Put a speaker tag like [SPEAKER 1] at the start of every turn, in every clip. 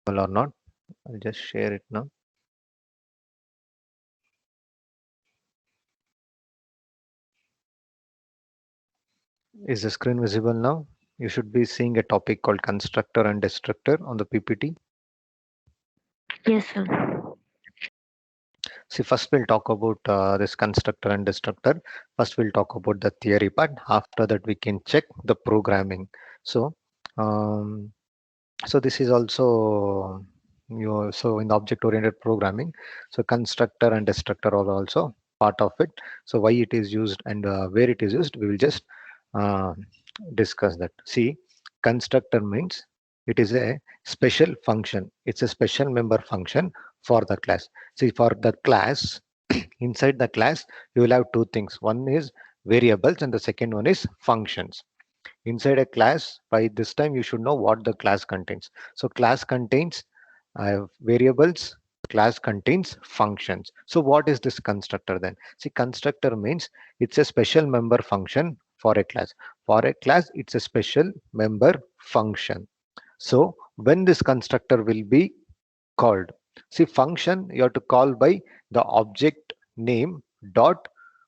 [SPEAKER 1] or not. I'll just share it now. Is the screen visible now? You should be seeing a topic called constructor and destructor on the PPT.
[SPEAKER 2] Yes, sir.
[SPEAKER 1] See, first we'll talk about this constructor and destructor. First we'll talk about the theory part. After that we can check the programming. So, um, so this is also so in the object oriented programming, so constructor and destructor are also part of it. So why it is used and where it is used, we will just uh, discuss that. See, constructor means it is a special function. It's a special member function for the class. See, for the class, inside the class you will have two things. One is variables and the second one is functions. Inside a class, by this time you should know what the class contains. So class contains variables, class contains functions. So what is this constructor then? See, constructor means it's a special member function for a class. For a class, it's a special member function. So when this constructor will be called, see, function you have to call by the object name dot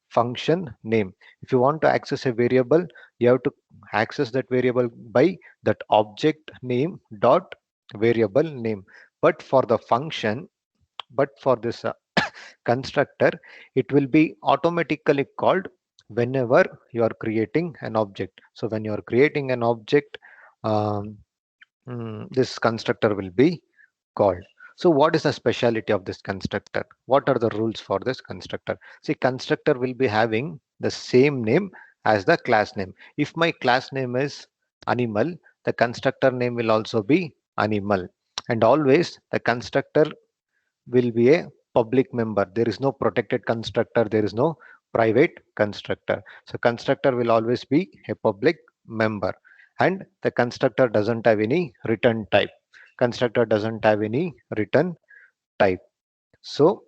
[SPEAKER 1] function name. If you want to access a variable, you have to access that variable by that object name dot variable name. But for the function, but for this constructor, it will be automatically called whenever you are creating an object. So when you are creating an object, um, this constructor will be called. So what is the speciality of this constructor? What are the rules for this constructor? See, constructor will be having the same name as the class name. If my class name is animal, the constructor name will also be animal. And always the constructor will be a public member. There is no protected constructor. There is no private constructor. So constructor will always be a public member. And the constructor doesn't have any return type. Constructor doesn't have any return type. So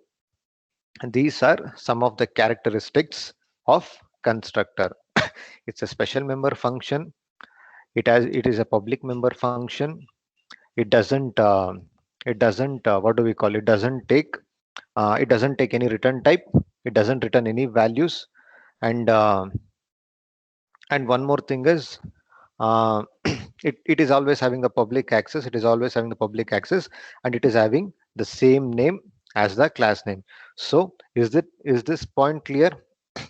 [SPEAKER 1] these are some of the characteristics of constructor. It's a special member function. It is a public member function. It doesn't what do we call it? It doesn't take any return type. It doesn't return any values. And and one more thing is uh, it is always having the public access. It is always having the public access, and it is having the same name as the class name. So is this point clear?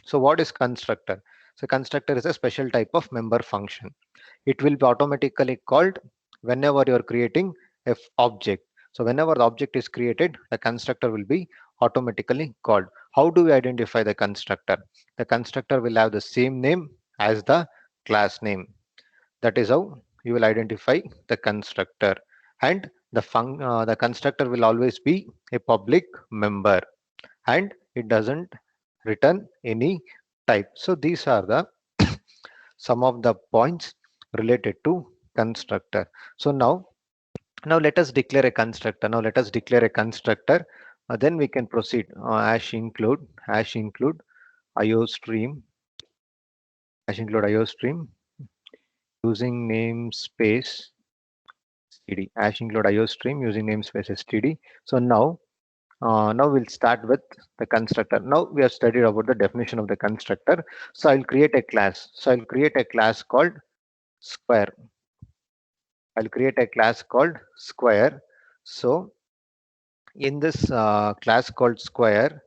[SPEAKER 1] So what is constructor? So constructor is a special type of member function. It will be automatically called whenever you are creating a object. So whenever the object is created, the constructor will be automatically called. How do we identify the constructor? The constructor will have the same name as the class name. That is how you will identify the constructor. And the constructor will always be a public member, and it doesn't return any type. So these are the some of the points related to constructor. So now let us declare a constructor. Now let us declare a constructor. Then we can proceed. Hash include IOStream using namespace std. Hash include IOStream using namespace std. So now we'll start with the constructor. Now we have studied about the definition of the constructor. So I'll create a class. So I'll create a class called square. I'll create a class called square. So in this class called square,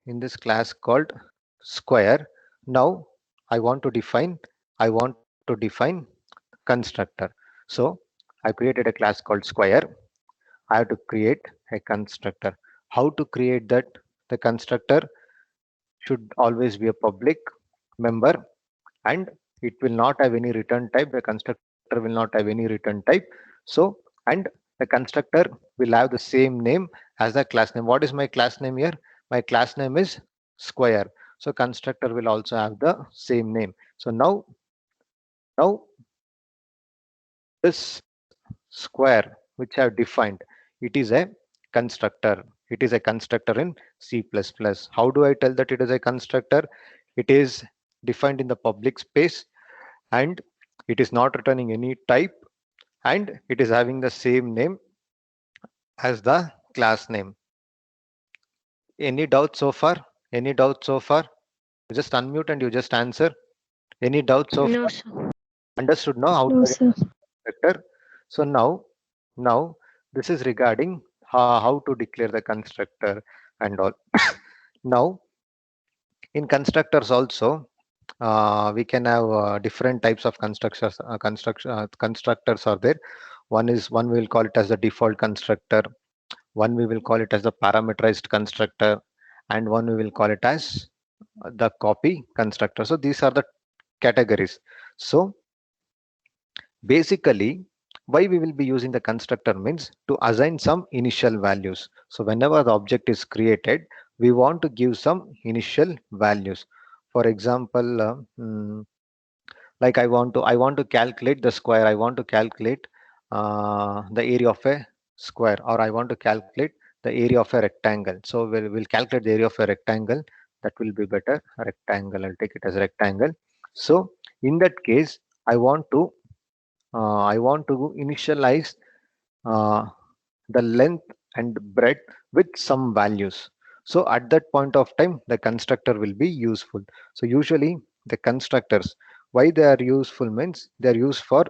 [SPEAKER 1] in this class called square, now I want to define, I want to define constructor. So I created a class called square. I have to create a constructor. How to create that? The constructor should always be a public member, and it will not have any return type. The constructor will not have any return type. So, and the constructor will have the same name as the class name. What is my class name here? My class name is square. So constructor will also have the same name. So now this square which I have defined, it is a constructor. It is a constructor in C++. How do I tell that it is a constructor? It is defined in the public space, and it is not returning any type, and it is having the same name as the class name. Any doubt so far? Any doubt so far? You just unmute and you just answer. Any doubt so
[SPEAKER 2] No,
[SPEAKER 1] far?
[SPEAKER 2] sir.
[SPEAKER 1] Understood now how to
[SPEAKER 3] No,
[SPEAKER 1] identify
[SPEAKER 3] sir.
[SPEAKER 1] constructor. So now this is regarding how to declare the constructor and all. Now in constructors also we can have different types of constructors are there. One we will call it as the default constructor, one we will call it as the parameterized constructor, and one we will call it as the copy constructor. So these are the categories. So basically, why we will be using the constructor means to assign some initial values. So whenever the object is created, we want to give some initial values. For example, like I want to calculate the square. I want to calculate the area of a square, or I want to calculate the area of a rectangle. So we'll calculate the area of a rectangle. That will be better. Rectangle. I'll take it as rectangle. So in that case, I want to initialize uh, the length and breadth with some values. So at that point of time, the constructor will be useful. So usually the constructors, why they are useful means they are used for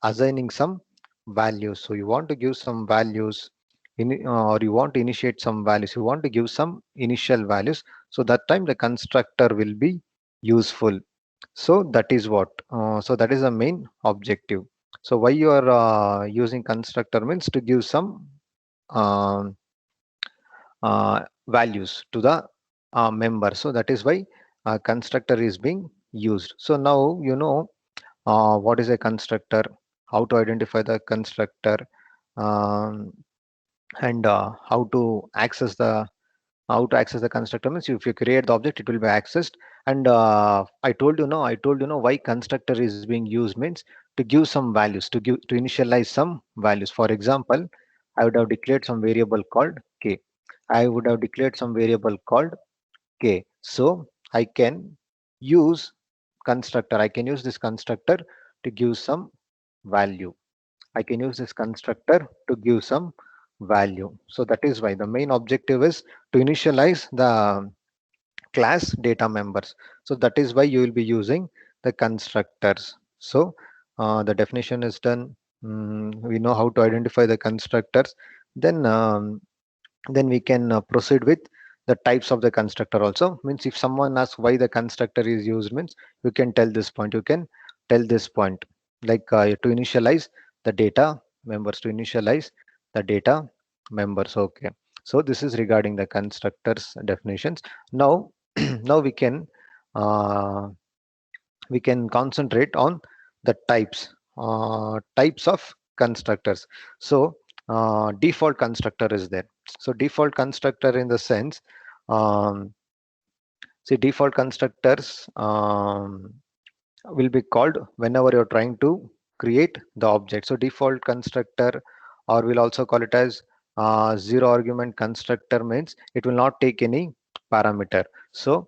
[SPEAKER 1] assigning some values. So you want to give some values or you want to initiate some values, you want to give some initial values. So that time the constructor will be useful. So that is what so that is the main objective. So why you are using constructor means to give some um, values to the member. So that is why constructor is being used. So now you know what is a constructor, how to identify the constructor, um, and how to access the constructor means if you create the object it will be accessed. And I told you why constructor is being used means to give some values, to initialize some values. For example, I would have declared some variable called k. I would have declared some variable called k. So I can use I can use this constructor to give some value. I can use this constructor to give some value. So that is why the main objective is to initialize the class data members. So that is why you will be using the constructors. So the definition is done. We know how to identify the constructors. Then we can proceed with the types of the constructor also. Means if someone asks why the constructor is used means you can tell this point. You can tell this point like to initialize the data members, to initialize the data members. Okay. So this is regarding the constructors definitions. Now, now uh, we can concentrate on the types of constructors. So default constructor is there. So default constructor in the sense, um, see default constructors will be called whenever you're trying to create the object. So default constructor, or we'll also call it as zero argument constructor, means it will not take any parameter. So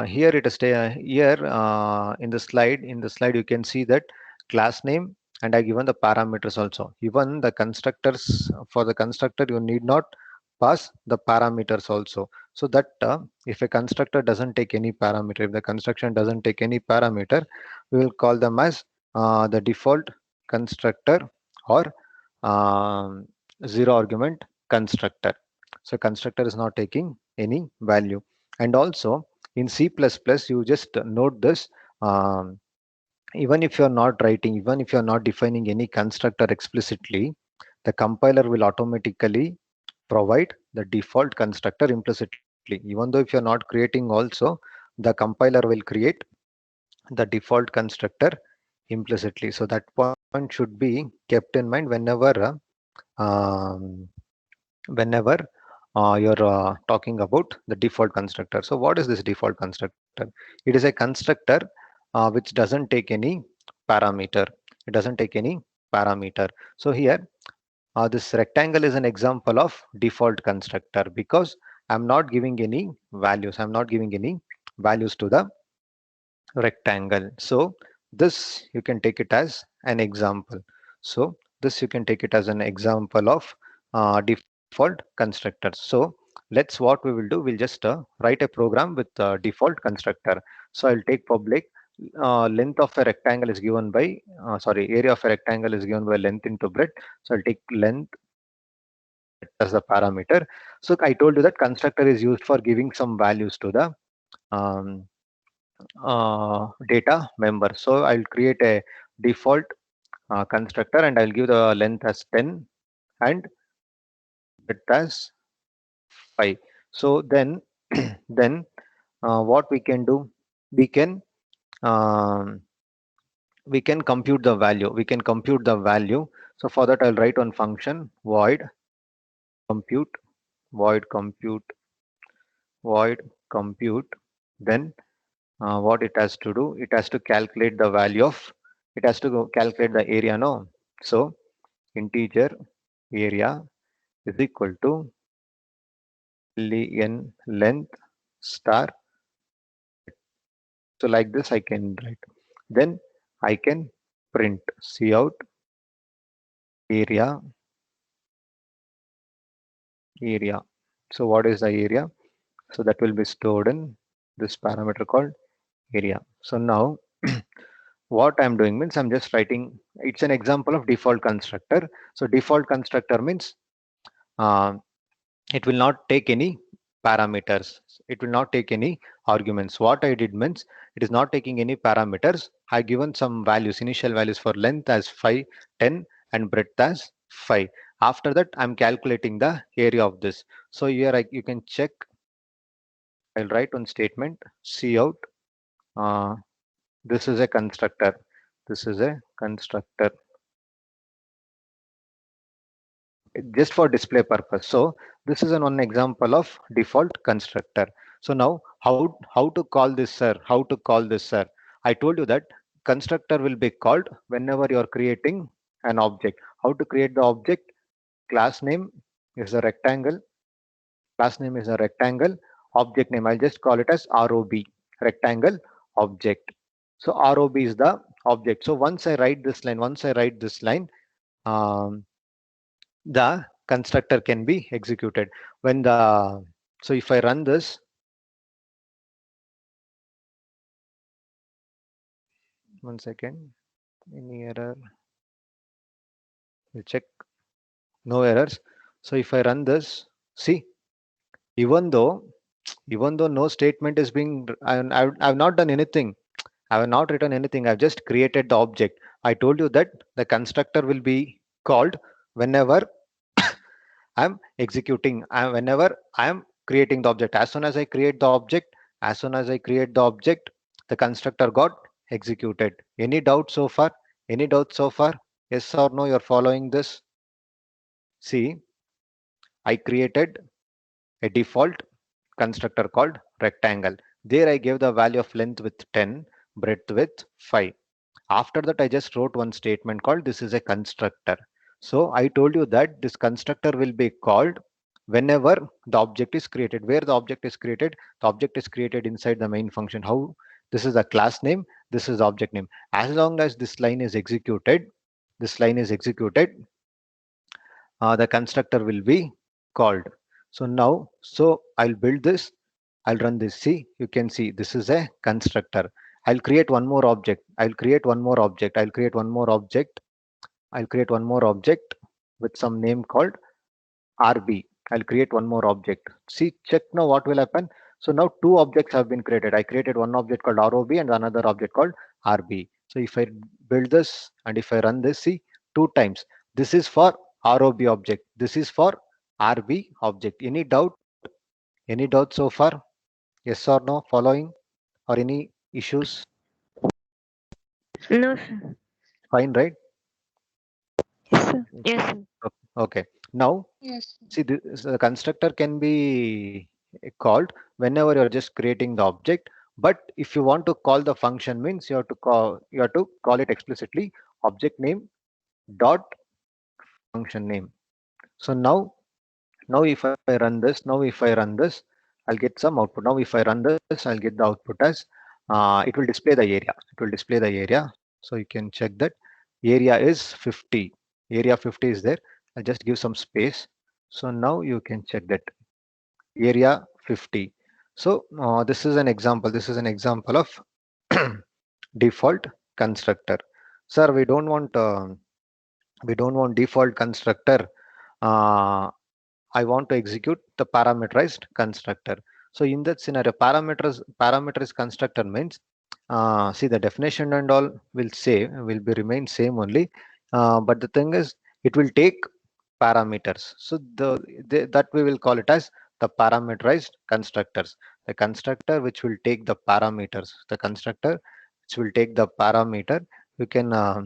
[SPEAKER 1] here it is here in the slide you can see that class name, and I given the parameters also. Even the constructors, for the constructor you need not pass the parameters also. So that if a constructor doesn't take any parameter, if the construction doesn't take any parameter, we will call them as the default constructor, or um, zero argument constructor. So constructor is not taking any value. And also in C++, you just note this, um, even if you're not defining any constructor explicitly, the compiler will automatically provide the default constructor implicitly. Even though if you're not creating also, the compiler will create the default constructor implicitly. So that point should be kept in mind um, whenever you're talking about the default constructor. So what is this default constructor? It is a constructor which doesn't take any parameter. It doesn't take any parameter. So here this rectangle is an example of default constructor because I'm not giving any values. I'm not giving any values to the rectangle. So this you can take it as an example. So this you can take it as an example of default constructors. So let's what we will do, we'll just write a program with default constructor. So I'll take public length of a rectangle is given by area of a rectangle is given by length into breadth. So I'll take length as the parameter. So I told you that constructor is used for giving some values to the um, data member. So I'll create a default constructor and I'll give the length as 10 and breadth as 5. So then then what we can do, we can um, compute the value. So for that I'll write one function compute void compute void compute. Then what it has to do, it has to calculate the value of, it has to go calculate the area, no? So integer area is equal to len length star. So like this I can write. Then I can print cout area. So what is the area? So that will be stored in this parameter called area. So now what I'm doing means I'm just writing, it's an example of default constructor. So default constructor means uh, it will not take any parameters. It will not take any arguments. What I did means it is not taking any parameters. I given some values, initial values for length as 5, 10 and breadth as 5. After that, I'm calculating the area of this. So here you can check. I'll write one statement, cout. Uh, this is a constructor. This is a constructor just for display purpose. So this is an one example of default constructor. So now how to call this, sir? How to call this, sir? I told you that constructor will be called whenever you are creating an object. How to create the object? Class name is a rectangle. Class name is a rectangle. Object name, I'll just call it as ROB, rectangle object. So ROB is the object. So once I write this line, the constructor can be executed when the, so if I run this, one second, any error, we'll check, no errors. So if I run this, see, even though no statement is being, I've not done anything, I have not written anything, I've just created the object. I told you that the constructor will be called whenever I'm executing, whenever I'm creating the object. As soon as I create the object, the constructor got executed. Any doubt so far? Any doubt so far? Yes or no? You're following this? See, I created a default constructor called rectangle. There I gave the value of length with 10, breadth with 5. After that, I just wrote one statement called this is a constructor. So I told you that this constructor will be called whenever the object is created. Where the object is created? The object is created inside the main function. How? This is the class name. This is the object name. As long as this line is executed, the constructor will be called. So now, so I'll build this. I'll run this. See, you can see this is a constructor. I'll create one more object. I'll create one more object with some name called RB. I'll create one more object. See, check now what will happen. So now two objects have been created. I created one object called ROB and another object called RB. So if I build this and if I run this, see, two times. This is for ROB object. This is for RB object. Any doubt? Any doubt so far? Yes or no? Following or any issues?
[SPEAKER 2] No, sir.
[SPEAKER 1] Fine, right?
[SPEAKER 2] Yes, sir. Yes, sir.
[SPEAKER 1] Okay. Now,
[SPEAKER 3] Yes.
[SPEAKER 1] see, this constructor can be called whenever you're just creating the object. But if you want to call the function, means you have to call it explicitly object name dot function name. So now if I run this, I'll get some output. Now if I run this, I'll get the output as it will display the area. So you can check that area is 50. Area 50 is there. I'll just give some space. So now you can check that area 50. So this is an example. This is an example of default constructor. Sir, we don't want default constructor. Uh, I want to execute the parameterized constructor. So in that scenario, parameterized constructor means, see, the definition and all will be remain same only, but the thing is it will take parameters. So that we will call it as the parameterized constructors. The constructor which will take the parameters. The constructor which will take the parameter. You can uh,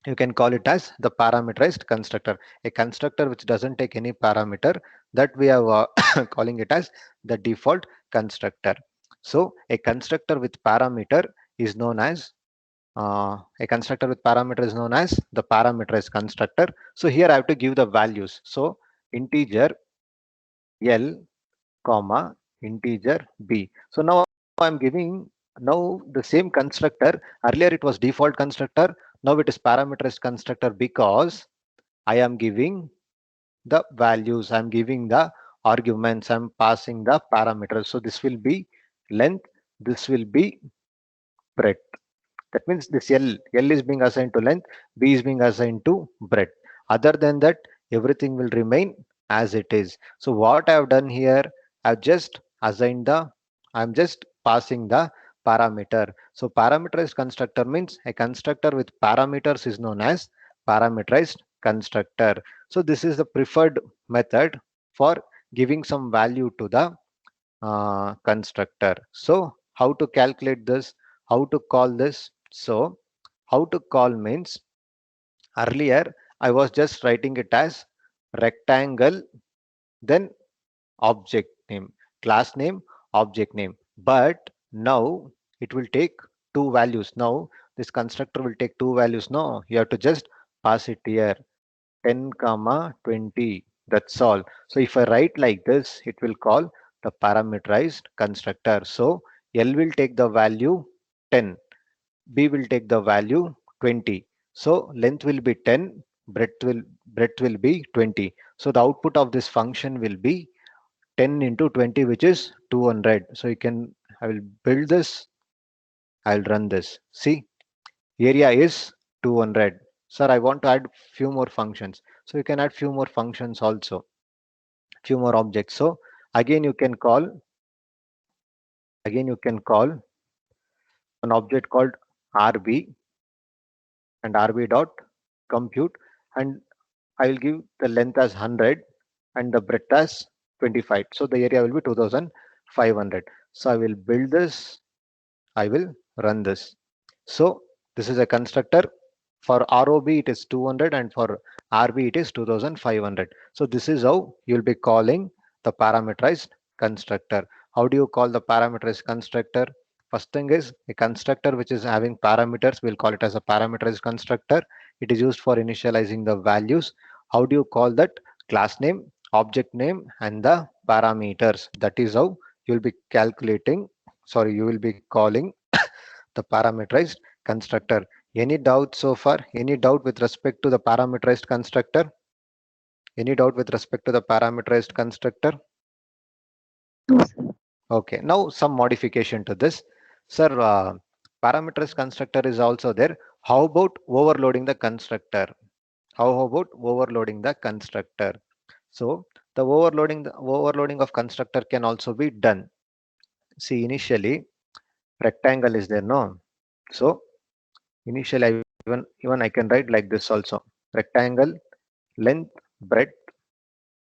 [SPEAKER 1] you can call it as the parameterized constructor. A constructor which doesn't take any parameter, that we are calling it as the default constructor. So a constructor with parameter is known as a constructor with parameter is known as the parameterized constructor. So here I have to give the values. So integer L comma integer b. So now I'm giving, now the same constructor, earlier it was default constructor, now it is parameterized constructor because I am giving the values, I'm giving the arguments, I'm passing the parameters. So this will be length, this will be breadth. That means this L is being assigned to length, B is being assigned to breadth. Other than that, everything will remain as it is. So what I have done here, I've just assigned the, I'm just passing the parameter. So parameterized constructor means a constructor with parameters is known as parameterized constructor. So this is the preferred method for giving some value to the constructor. So how to calculate this? How to call this? So how to call means, earlier I was just writing it as rectangle, then object name, class name, object name. But now it will take two values. Now this constructor will take two values. No, you have to just pass it here, 10 comma 20. That's all. So if I write like this, it will call the parameterized constructor. So L will take the value 10, B will take the value 20. So length will be 10, breadth will be 20. So the output of this function will be 10 into 20, which is 200. So you can, I will build this, I'll run this. See, area is 200. Sir, I want to add few more functions. So you can add few more functions also, few more objects. So again you can call, again you can call an object called RB and RB dot compute, and I will give the length as 100 and the breadth as 25. So the area will be 2500. So I will build this, I will run this. So this is a constructor. For ROB it is 200 and for RB it is 2500. So this is how you'll be calling the parameterized constructor. How do you call the parameterized constructor? First thing is a constructor which is having parameters, we'll call it as a parameterized constructor. It is used for initializing the values. How do you call that? Class name, object name, and the parameters. That is how you'll be calculating, sorry, you will be calling the parameterized constructor. Any doubt so far? Any doubt with respect to the parameterized constructor? Any doubt with respect to the parameterized constructor?
[SPEAKER 2] No, sir.
[SPEAKER 1] Okay, now some modification to this. Sir, parameterized constructor is also there. How about overloading the constructor? How about overloading the constructor? So the overloading of constructor can also be done. See, initially rectangle is there, no? So initially even I can write like this also. Rectangle, length, breadth,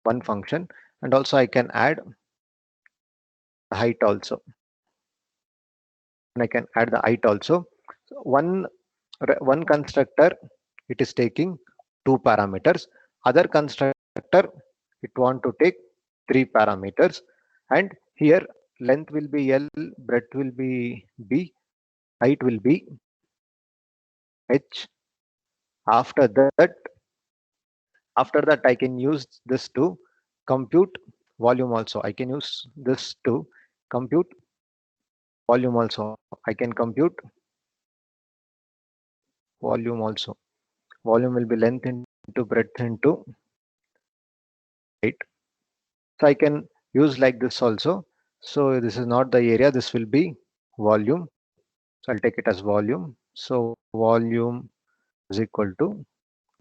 [SPEAKER 1] one function, and also I can add height also. And I can add the height also. So one constructor, it is taking two parameters. Other constructor, it want to take three parameters. And here length will be L, breadth will be B, height will be H. After that, I can use this to compute volume also. I can use this to compute volume also. I can compute volume also. Volume will be length into breadth into So I can use like this also. So this is not the area, this will be volume. So I'll take it as volume. So volume is equal to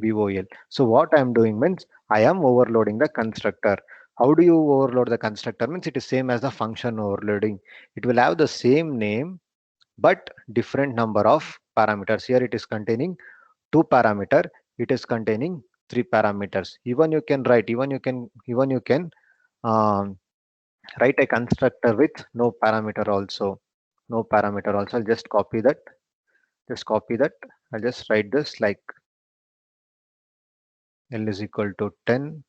[SPEAKER 1] VOL. So what I am doing means I am overloading the constructor. How do you overload the constructor? Means it is same as the function overloading. It will have the same name but different number of parameters. Here it is containing two parameter. It is containing three parameters. Even you can write. Even you can um, write a constructor with no parameter also. No parameter also. I'll just copy that. Just copy that. I'll just write this like L is equal to 10,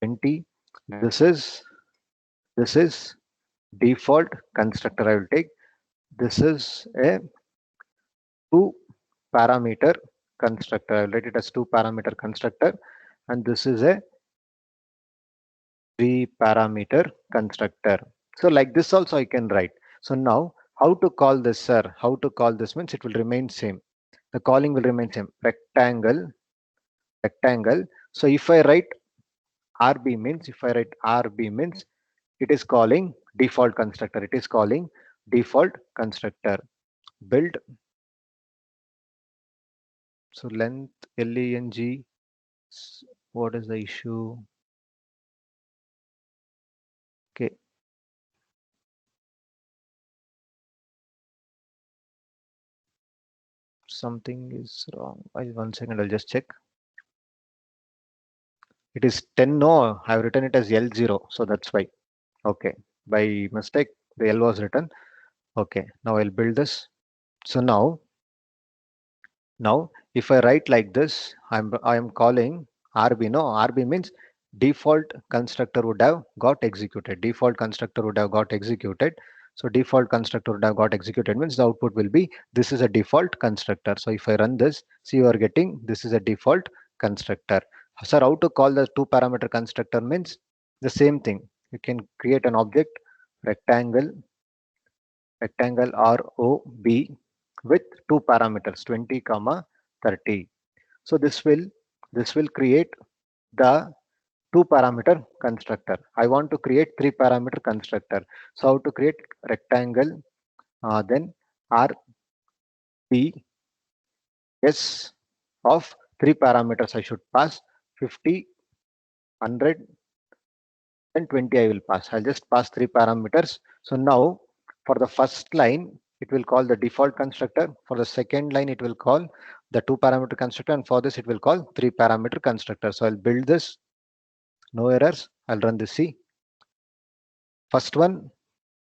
[SPEAKER 1] 20. This is default constructor. I will take. This is a two parameter constructor. I will write it as two parameter constructor, and this is a three parameter constructor. So like this also I can write. So now how to call this, sir? How to call this means it will remain same. The calling will remain same. Rectangle. So if I write RB means it is calling default constructor. It is calling default constructor. Build. So length LENG. What is the issue? Okay. Something is wrong. One second, I'll just check. It is 10. No, I've written it as L0. So that's why. Okay. By mistake, the L was written. Okay. Now I'll build this. So now if I write like this, I am calling RB. No, RB means default constructor would have got executed. Default constructor would have got executed. So default constructor would have got executed means the output will be this is a default constructor. So if I run this, see you are getting this is a default constructor. Sir, how to call the two parameter constructor means the same thing. You can create an object rectangle ROB with two parameters 20 comma 30. So this will create the two parameter constructor. I want to create three parameter constructor. So how to create rectangle, then RBS of three parameters I should pass 50, 100 and 20 I will pass. I'll just pass three parameters. So now for the first line, it will call the default constructor. For the second line, it will call the two parameter constructor. And for this, it will call three parameter constructor. So I'll build this. No errors. I'll run this. See, first one,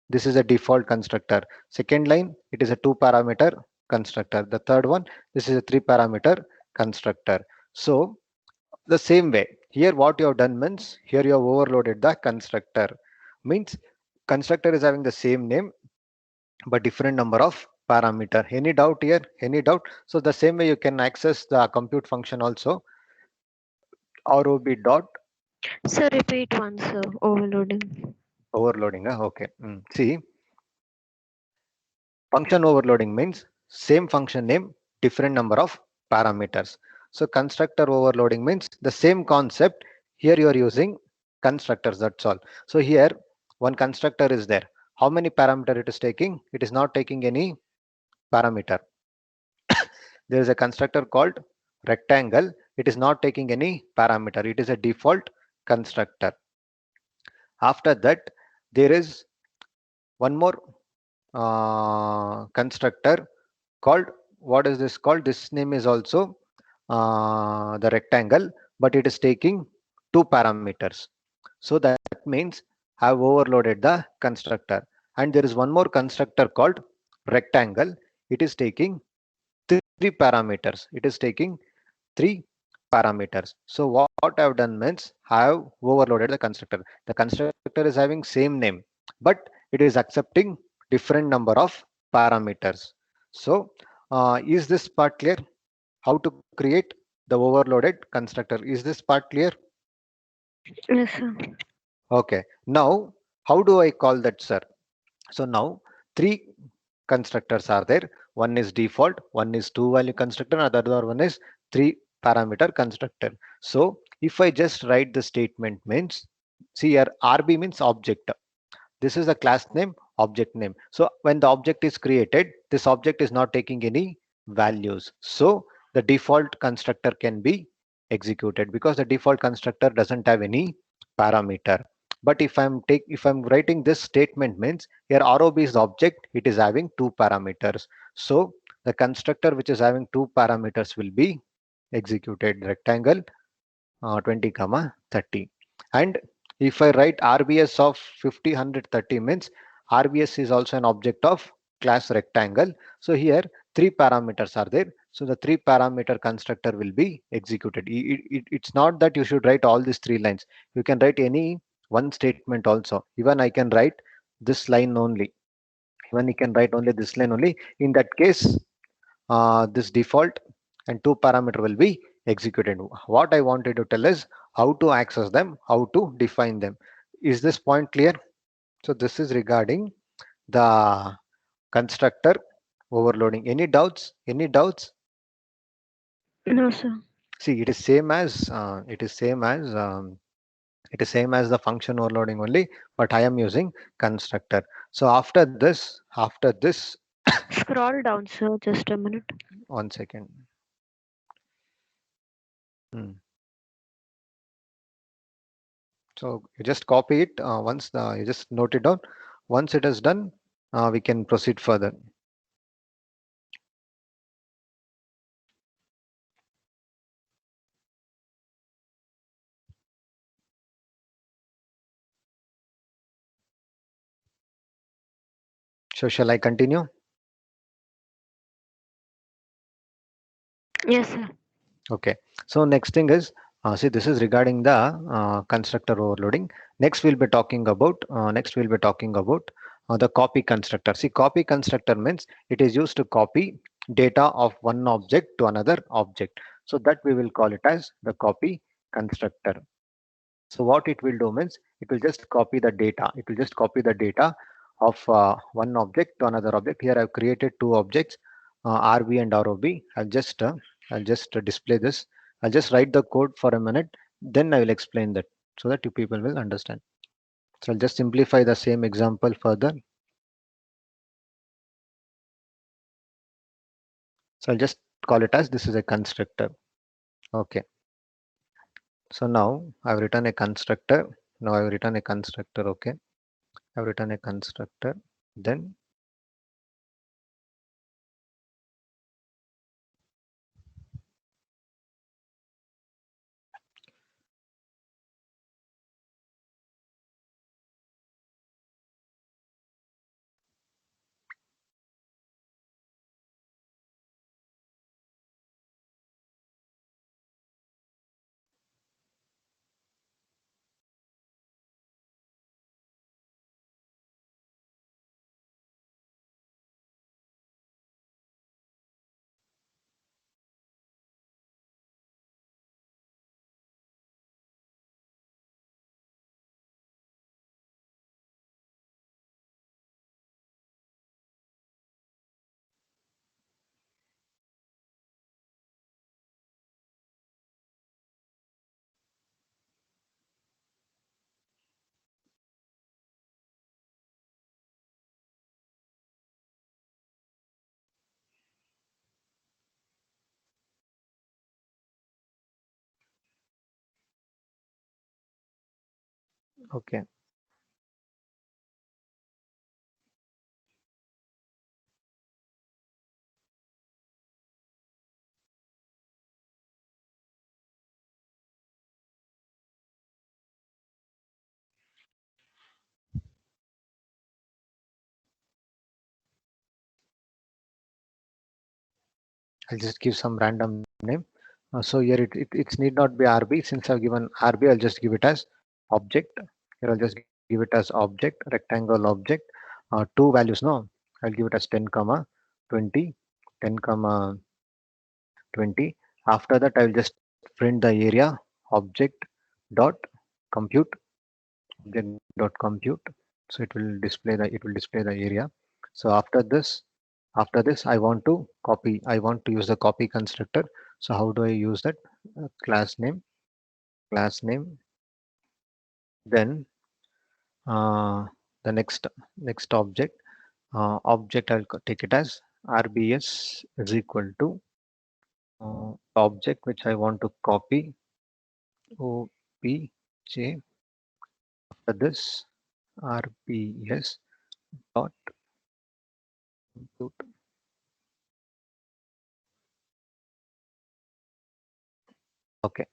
[SPEAKER 1] this is a default constructor. Second line, it is a two parameter constructor. The third one, this is a three parameter constructor. So the same way here what you have done means here you have overloaded the constructor. Means constructor is having the same name but different number of parameter. Any doubt here? Any doubt? So the same way you can access the compute function also. ROB dot
[SPEAKER 2] Sir, repeat once, sir. Overloading.
[SPEAKER 1] overloading. Okay. See, function overloading means same function name, different number of parameters. So constructor overloading means the same concept. Here you are using constructors, that's all. So here one constructor is there. How many parameter it is taking? It is not taking any parameter. There is a constructor called rectangle. It is not taking any parameter. It is a default constructor. After that, there is one more constructor called, what is this called? This name is also the rectangle, but it is taking two parameters. So that means I've overloaded the constructor. And there is one more constructor called rectangle. It is taking three parameters. It is taking three parameters. So what I've done means I have overloaded the constructor. The constructor is having same name, but it is accepting different number of parameters. So is this part clear? How to create the overloaded constructor? Is this part clear?
[SPEAKER 2] Yes, sir.
[SPEAKER 1] Okay. Now, how do I call that, sir? So now three constructors are there. One is default, one is two value constructor, and the other one is three parameter constructor. So if I just write the statement means, see here RB means object. This is a class name, object name. So when the object is created, this object is not taking any values. So the default constructor can be executed because the default constructor doesn't have any parameter. But if I'm writing this statement means here ROB is the object, it is having two parameters. So the constructor which is having two parameters will be executed, rectangle 20 comma 30. And if I write RBS of 50 100 30 means RBS is also an object of class rectangle. So here three parameters are there, so the three parameter constructor will be executed. It's not that you should write all these three lines, you can write any one statement also. Even I can write this line only, even you can write only this line only. In that case, this default and two parameter will be executed. What I wanted to tell is how to access them, how to define them. Is this point clear? So this is regarding the constructor overloading. Any doubts? Any doubts?
[SPEAKER 2] No, sir.
[SPEAKER 1] See, it is same as the function overloading only, but I am using constructor. So after this,
[SPEAKER 2] Scroll down, sir. Just a minute.
[SPEAKER 1] one second. Hmm. So you just copy it once you just note it down. Once it is done, we can proceed further. So shall I continue?
[SPEAKER 2] Yes, sir.
[SPEAKER 1] Okay. So next thing is, see, this is regarding the constructor overloading. Next we'll be talking about the copy constructor. See, copy constructor means it is used to copy data of one object to another object. So that we will call it as the copy constructor. So what it will do means it will just copy the data. It will just copy the data of one object to another object. Here I've created two objects, RB and ROB. I'll just display this. I'll just write the code for a minute. Then I will explain that so that you people will understand. So I'll just simplify the same example further. So I'll just call it as this is a constructor. Okay. So now I've written a constructor. Now I've written a constructor. Okay. I've written a constructor. Then okay. I'll just give some random name. So here it need not be RB. Since I've given RB, I'll just give it as object. Here I'll just give it as object, rectangle object. Two values, no. I'll give it as 10 comma 20, 10 comma 20. After that, I'll just print the area object dot compute, object dot compute. So it will display the area. So after this I want to use the copy constructor. So how do I use that? class name, class name. Then the next object, object I'll take it as RBS is equal to object which I want to copy OBJ. After this, RBS dot compute. Okay.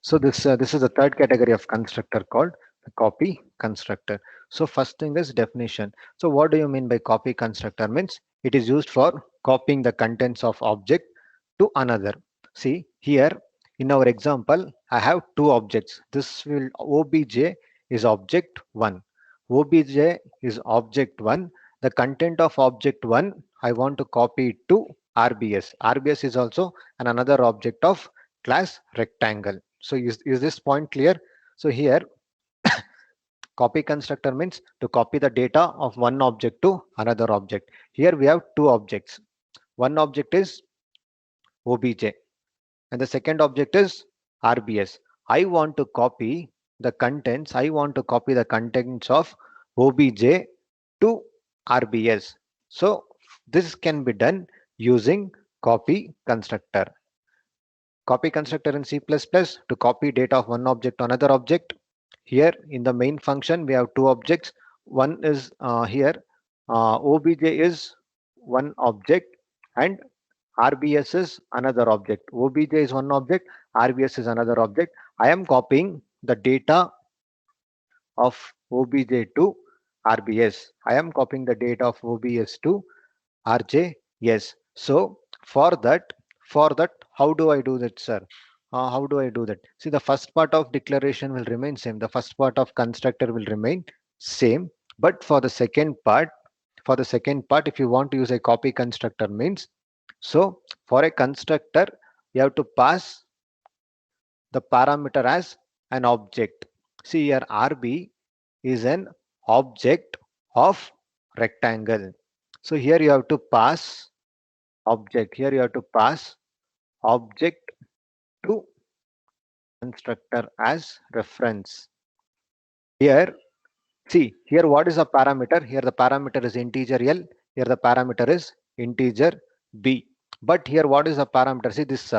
[SPEAKER 1] So this is the third category of constructor called the copy constructor. So first thing is definition. So what do you mean by copy constructor? Means it is used for copying the contents of object to another. See here in our example, I have two objects. This will obj is object one. Obj is object one. The content of object one I want to copy it to RBS. RBS is also another object of class rectangle. So is this point clear? So here copy constructor means to copy the data of one object to another object. Here we have two objects. One object is OBJ and the second object is RBS. I want to copy the contents. I want to copy the contents of OBJ to RBS. So this can be done using copy constructor. Copy constructor in C++ to copy data of one object to another object. Here in the main function, we have two objects. One is here, OBJ is one object and RBS is another object. OBJ is one object, RBS is another object. I am copying the data of OBJ to RBS. I am copying the data of OBS to RJ. Yes. So for that, how do I do that, sir? How do I do that? See, the first part of declaration will remain same. The first part of constructor will remain same. But for the second part, if you want to use a copy constructor means, so for a constructor, you have to pass the parameter as an object. See here, RB is an object of rectangle. So here you have to pass object. Here you have to pass object to constructor as reference. Here, see here what is a parameter? Here the parameter is integer L. Here the parameter is integer B. But here what is a parameter? See this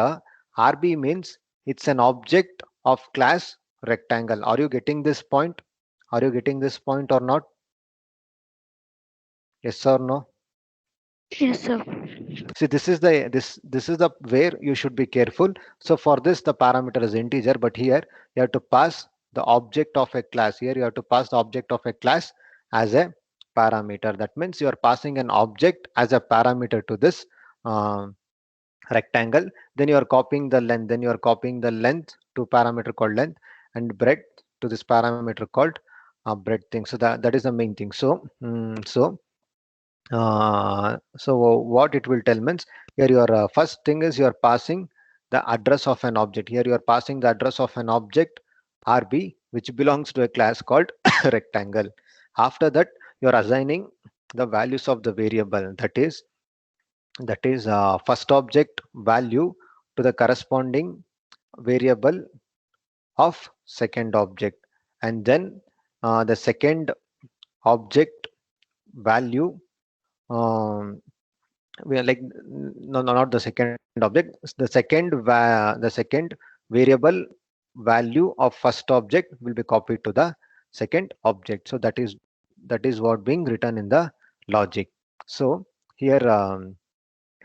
[SPEAKER 1] RB means it's an object of class rectangle. Are you getting this point? Are you getting this point or not? Yes or no?
[SPEAKER 2] Yes, sir.
[SPEAKER 1] See, this is the where you should be careful. So for this, the parameter is integer, but here you have to pass the object of a class. Here you have to pass the object of a class as a parameter. That means you are passing an object as a parameter to this uh, rectangle. Then you are copying the length. Then you are copying the length to parameter called length and breadth to this parameter called breadth thing. So that is the main thing. So what it will tell means here your first thing is you are passing the address of an object. Here you are passing the address of an object RB which belongs to a class called rectangle. After that you are assigning the values of the variable, that is first object value to the corresponding variable of second object, and then the second object value, um, we are like no, not the second object, the second variable value of first object will be copied to the second object. So that is what being written in the logic. So here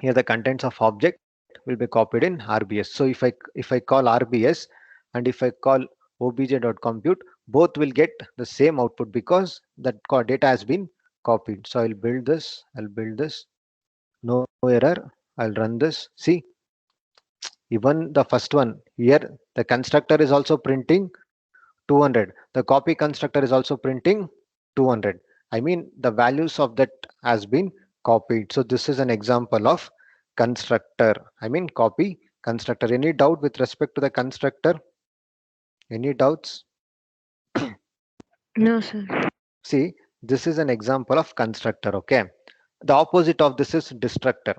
[SPEAKER 1] here the contents of object will be copied in RBS. So if I call RBS and if I call obj.compute, both will get the same output because that data has been copied. So I'll build this, no error. I'll run this. See, even the first one here, the constructor is also printing 200. The copy constructor is also printing 200. I mean, the values of that has been copied. So this is an example of constructor. I mean, copy constructor. Any doubt with respect to the constructor? Any doubts?
[SPEAKER 2] No, sir.
[SPEAKER 1] See, this is an example of constructor. Okay. The opposite of this is destructor.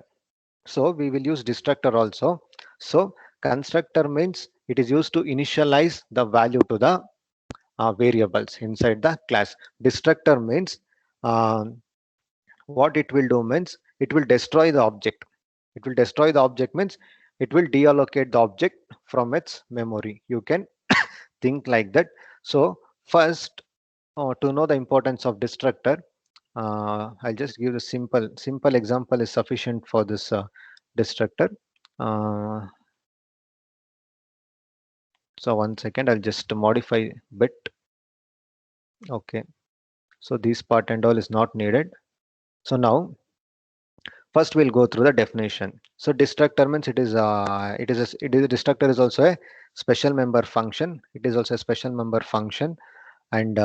[SPEAKER 1] So we will use destructor also. So Constructor means it is used to initialize the value to the variables inside the class. Destructor means what it will do means it will destroy the object. It will destroy the object means it will deallocate the object from its memory. You can think like that. So first, to know the importance of destructor, I'll just give a simple example is sufficient for this destructor. Uh, so 1 second, I'll just modify bit. Okay, so this part and all is not needed. So now first we'll go through the definition. So destructor means it is destructor is also a special member function. It is also a special member function, and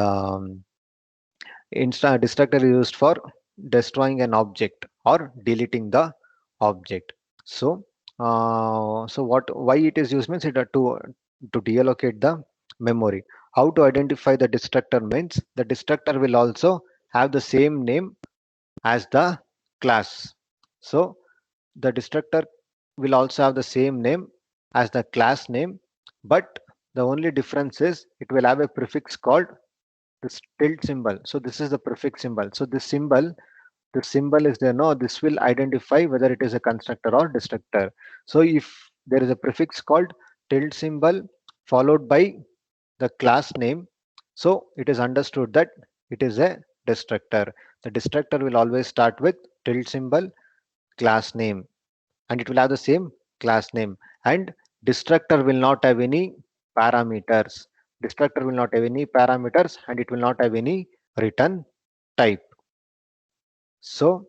[SPEAKER 1] destructor is used for destroying an object or deleting the object. So what why it is used means it to deallocate the memory. How to identify the destructor means the destructor will also have the same name as the class. So the destructor will also have the same name as the class name, but the only difference is it will have a prefix called this tilde symbol. So this is the prefix symbol. So this symbol is there. No, this will identify whether it is a constructor or destructor. So if there is a prefix called tilde symbol followed by the class name, so it is understood that it is a destructor. The destructor will always start with tilde symbol class name, and it will have the same class name, and destructor will not have any parameters. Destructor will not have any parameters, and it will not have any return type. So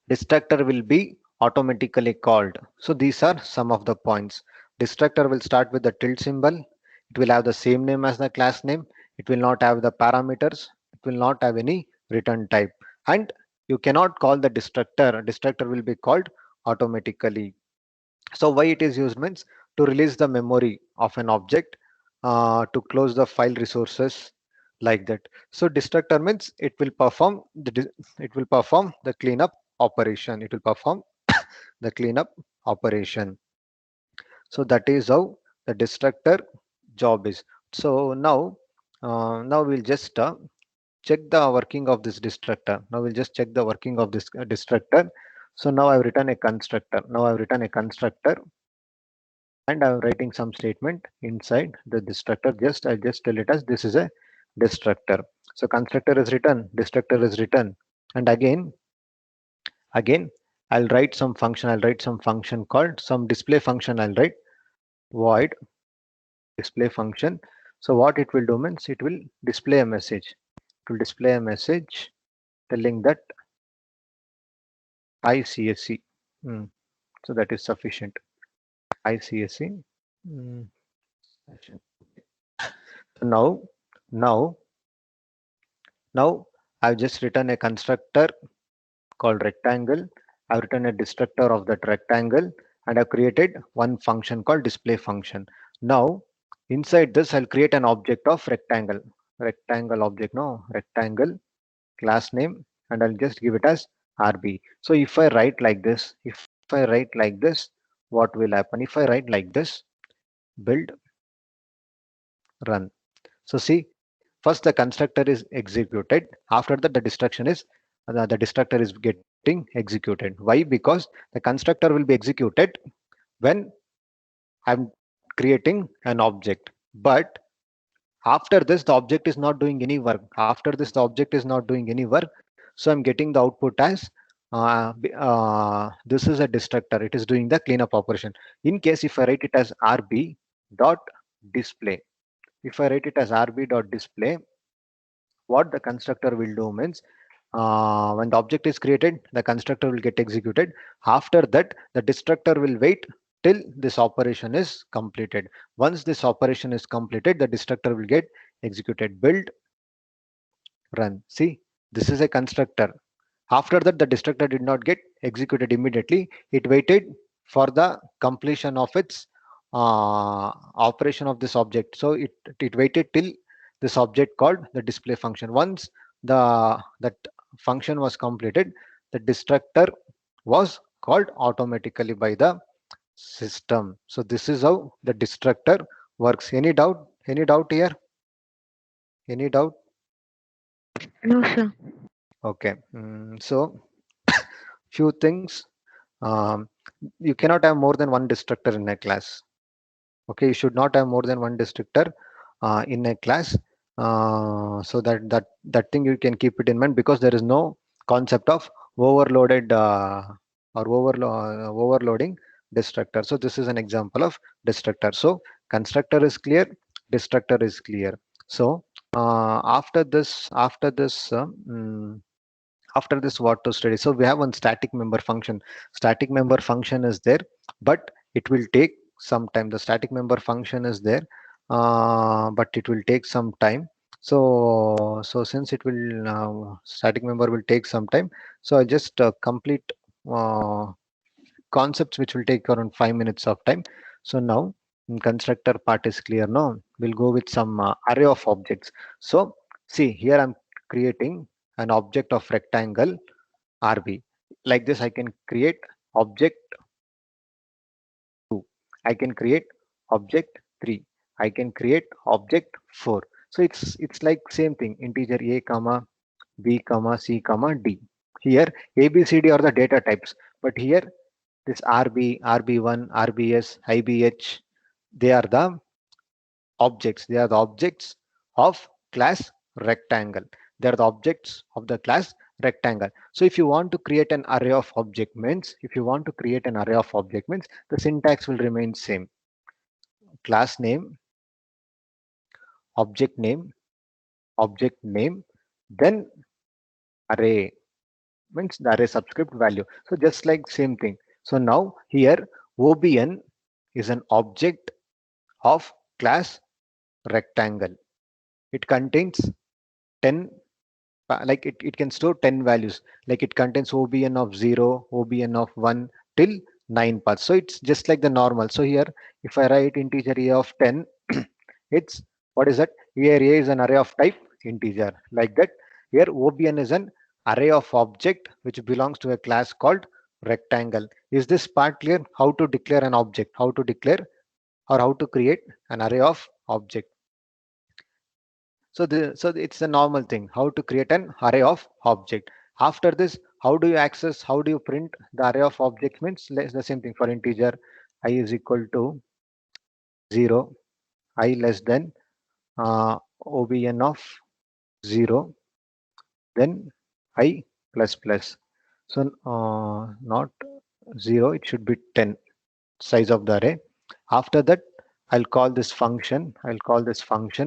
[SPEAKER 1] destructor will be automatically called. So these are some of the points. Destructor will start with the tilde symbol. It will have the same name as the class name. It will not have the parameters. It will not have any return type. And you cannot call the destructor. Destructor will be called automatically. So why it is used means to release the memory of an object, to close the file resources, like that. So destructor means it will perform the cleanup operation. It will perform the cleanup operation. So that is how the destructor job is. So now we'll just check the working of this destructor. Now we'll just check the working of this destructor. So now I've written a constructor. Now I've written a constructor, and I'm writing some statement inside the destructor. I'll just tell it as this is a destructor. So constructor is written, destructor is written, and again I'll write some function. I'll write some function called some display function. I'll write void display function. So what it will do means it will display a message. It will display a message telling that ICSC. So that is sufficient. ICSC. So now I've just written a constructor called rectangle. I've written a destructor of that rectangle, and I've created one function called display function. Now inside this I'll create an object of rectangle. Rectangle object, no, rectangle class name, and I'll just give it as RB. So if I write like this, what will happen? If I write like this, build, run. So see, first the constructor is executed. After that, the destructor is getting executed. Why? Because the constructor will be executed when I'm creating an object. But after this, the object is not doing any work. After this, the object is not doing any work. So I'm getting the output as this is a destructor. It is doing the cleanup operation. In case if I write it as RB dot display, if I write it as RB dot display, what the constructor will do means when the object is created, the constructor will get executed. After that, the destructor will wait till this operation is completed. Once this operation is completed, the destructor will get executed. Build, run. See, this is a constructor. After that, the destructor did not get executed immediately. It waited for the completion of its operation of this object. So it waited till this object called the display function. Once that function was completed, the destructor was called automatically by the system. So this is how the destructor works. Any doubt? Any doubt here? Any doubt?
[SPEAKER 2] No, sir.
[SPEAKER 1] Okay. So few things. Um, you cannot have more than one destructor in a class. Okay, you should not have more than one destructor in a class. So that thing you can keep it in mind, because there is no concept of overloaded or overloading destructor. So this is an example of destructor. So constructor is clear, destructor is clear. So after this, what to study? So we have one static member function. Static member function is there, but it will take some time. The static member function is there, but it will take some time. So since it will static member will take some time, so I just complete uh, concepts which will take around 5 minutes of time. So now constructor part is clear. Now we'll go with some array of objects. So see here, I'm creating an object of rectangle RB. Like this, I can create object 2. I can create object 3. I can create object 4. So it's like same thing. Integer a comma b comma c comma d. Here a b c d are the data types, but here this RB, RB1, RBS, IBH, they are the objects. They are the objects of class rectangle. They are the objects of the class rectangle. So if you want to create an array of object means, if you want to create an array of object means, the syntax will remain same. Class name, object name, then array means the array subscript value. So just like same thing. So now here OBN is an object of class rectangle. It contains 10, like it can store 10 values, like it contains OBN of 0, OBN of 1 till 9 paths. So it's just like the normal. So here if I write integer a of 10, it's what is that? Here a is an array of type integer, like that. Here OBN is an array of object which belongs to a class called rectangle. Is this part clear? How to declare an object, how to declare or how to create an array of object? So it's a normal thing, how to create an array of object. After this, how do you access, how do you print the array of objects means the same thing. For integer I is equal to 0, I less than OBN of 0, then I plus plus. So not 0, it should be 10 size of the array. After that, I'll call this function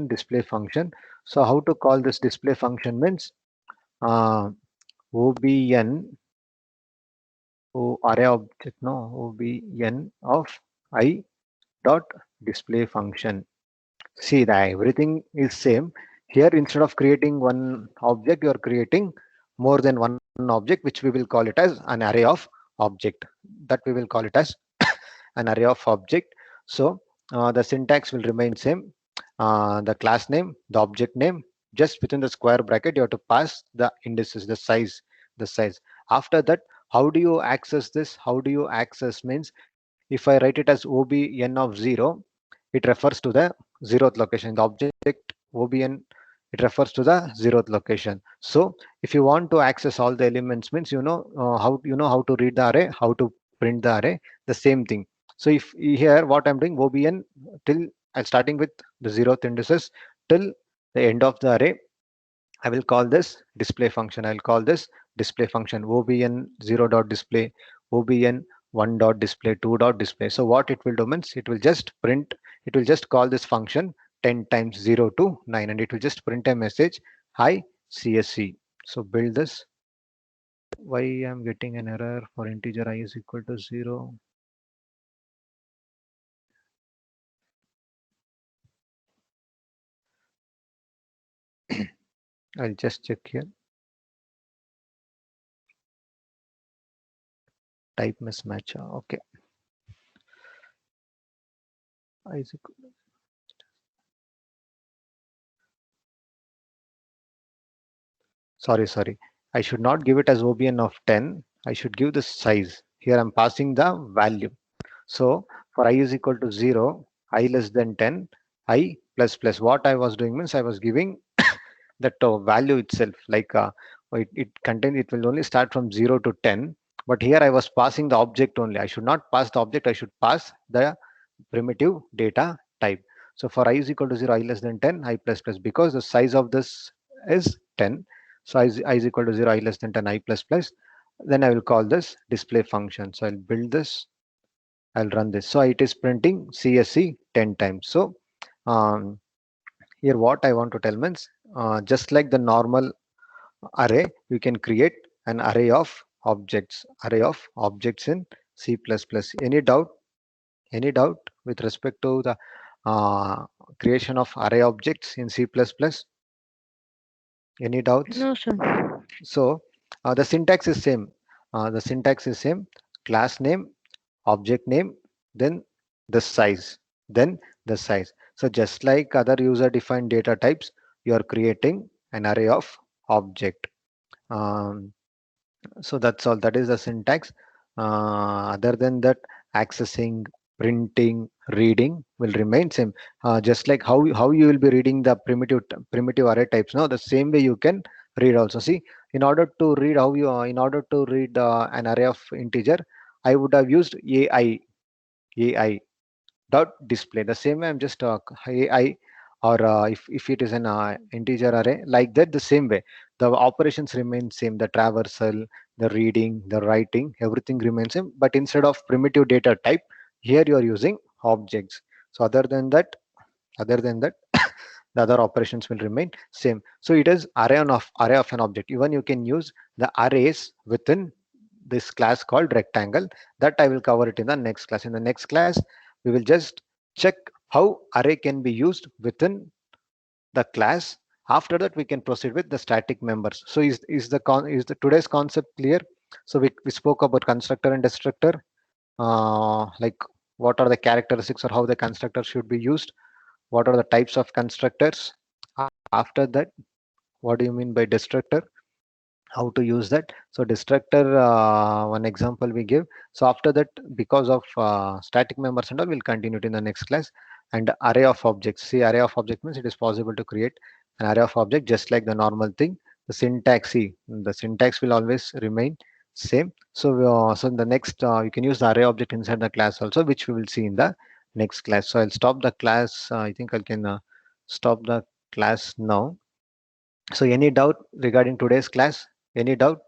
[SPEAKER 1] display function. So how to call this display function means uh, OBN array object, no, OBN of I dot display function. See that everything is same. Here instead of creating one object, you are creating more than one object, which we will call it as an array of object. That we will call it as an array of object. So the syntax will remain same. The class name, the object name, just within the square bracket you have to pass the indices, the size. After that, how do you access this? How do you access means, if I write it as OBN of 0, it refers to the zeroth location. The object OBN, it refers to the zeroth location. So if you want to access all the elements means, how to read the array, how to print the array, the same thing. So if here what I'm doing, OBN till I'm starting with the zeroth indices till the end of the array, I will call this display function. I will call this display function OBN 0 dot display, OBN 1 dot display, 2 dot display. So what it will do means, it will just print, it will just call this function 10 times 0 to 9, and it will just print a message, hi CSC. So build this. Why I'm getting an error for integer I is equal to 0? I'll just check here. Type mismatch. Okay. I is equal. Sorry. I should not give it as OBN of 10. I should give the size. Here I'm passing the value. So for I is equal to 0, I less than 10, I plus plus. What I was doing means I was giving that value itself, like it will only start from 0 to 10, but here I was passing the object only. I should not pass the object, I should pass the primitive data type. So for I is equal to 0, I less than 10, I plus plus, because the size of this is 10. So I is equal to 0, I less than 10, I plus plus. Then I will call this display function. So I'll build this, I'll run this. So it is printing CSC 10 times. So um, here what I want to tell means, just like the normal array, you can create an array of objects in C++. Any doubt? Any doubt with respect to the creation of array objects in C++? Any doubts?
[SPEAKER 2] No, sir.
[SPEAKER 1] So the syntax is same. The syntax is same. Class name, object name, then the size, then the size. So just like other user defined data types, you are creating an array of object. Um, so that's all, that is the syntax. Other than that, accessing, printing, reading will remain same. Just like how you will be reading the primitive array types, now the same way you can read also. See, in order to read how you in order to read an array of integer, I would have used ai dot display. The same way I'm just AI, or if it is an integer array like that, the same way the operations remain same. The traversal, the reading, the writing, everything remains same. But instead of primitive data type, here you are using objects. So other than that the other operations will remain same. So it is array of an object. Even you can use the arrays within this class called rectangle. That I will cover it in the next class. In the next class, we will just check how array can be used within the class. After that, we can proceed with the static members. So is the today's concept clear? So we spoke about constructor and destructor, like what are the characteristics or how the constructor should be used, what are the types of constructors. After that, what do you mean by destructor, how to use that. So destructor, one example we give. So after that, because of static members and all, we'll continue it in the next class. And array of objects, see, array of object means it is possible to create an array of object just like the normal thing. The syntax, see, the syntax will always remain same. So so in the next, you can use the array object inside the class also, which we will see in the next class. So I'll stop the class. I think I can stop the class now. So any doubt regarding today's class? Any doubt?